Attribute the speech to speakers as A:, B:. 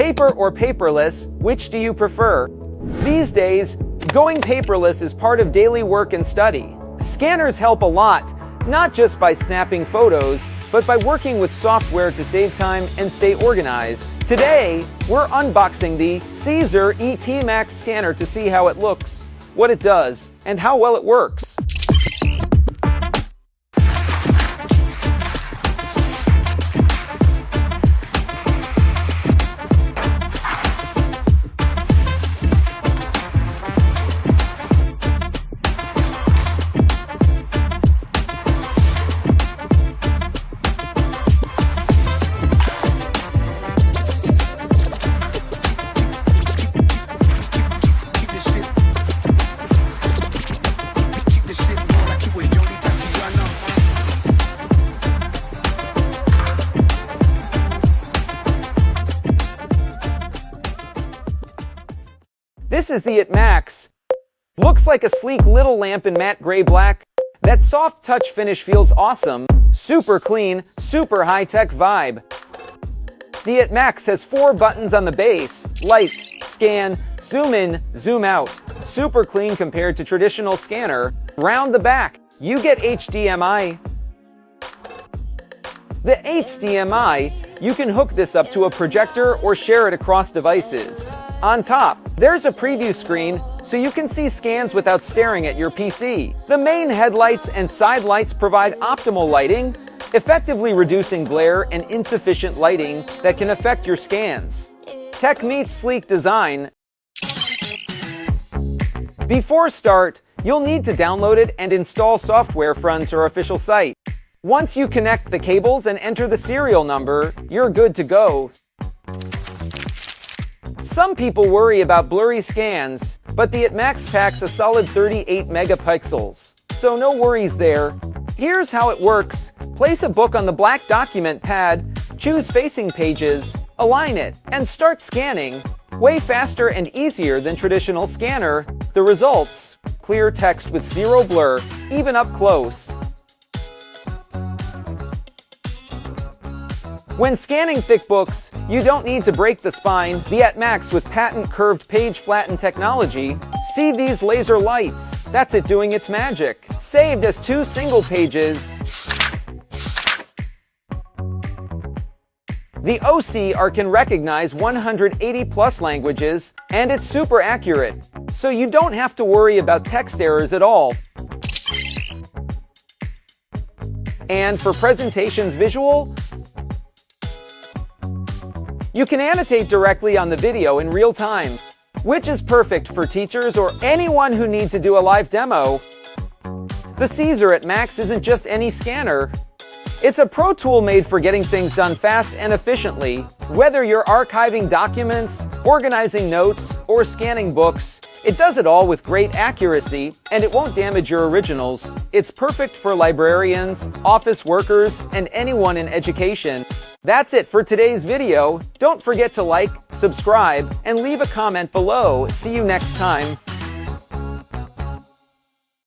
A: Paper or paperless, which do you prefer? These days, going paperless is part of daily work and study. Scanners help a lot, not just by snapping photos, but by working with software to save time and stay organized. Today, we're unboxing the CZUR ET Max scanner to see how it looks, what it does, and how well it works. This is the ET Max. Looks like a sleek little lamp in matte gray black. That soft touch finish feels awesome. Super clean, super high-tech vibe. The ET Max has 4 buttons on the base: light, scan, zoom in, zoom out. Super clean compared to traditional scanner. Round the back, you get HDMI. The HDMI, you can hook this up to a projector or share it across devices. On top, there's a preview screen, so you can see scans without staring at your PC. The main headlights and side lights provide optimal lighting, effectively reducing glare and insufficient lighting that can affect your scans. Tech meets sleek design. Before start, you'll need to download it and install software from our official site. Once you connect the cables and enter the serial number, you're good to go. Some people worry about blurry scans, but the ET Max packs a solid 38 megapixels, so no worries there. Here's how it works. Place a book on the black document pad, choose facing pages, align it, and start scanning. Way faster and easier than traditional scanner. The results: clear text with zero blur, even up close. When scanning thick books, you don't need to break the spine. The ET Max with patent curved page flatten technology. See these laser lights? That's it doing its magic. Saved as 2 single pages. The OCR can recognize 180 plus languages, and it's super accurate, so you don't have to worry about text errors at all. And for presentations visual, you can annotate directly on the video in real time, which is perfect for teachers or anyone who needs to do a live demo. The CZUR ET Max isn't just any scanner. It's a pro tool made for getting things done fast and efficiently. Whether you're archiving documents, organizing notes, or scanning books, it does it all with great accuracy, and it won't damage your originals. It's perfect for librarians, office workers, and anyone in education. That's it for today's video. Don't forget to like, subscribe, and leave a comment below. See you next time.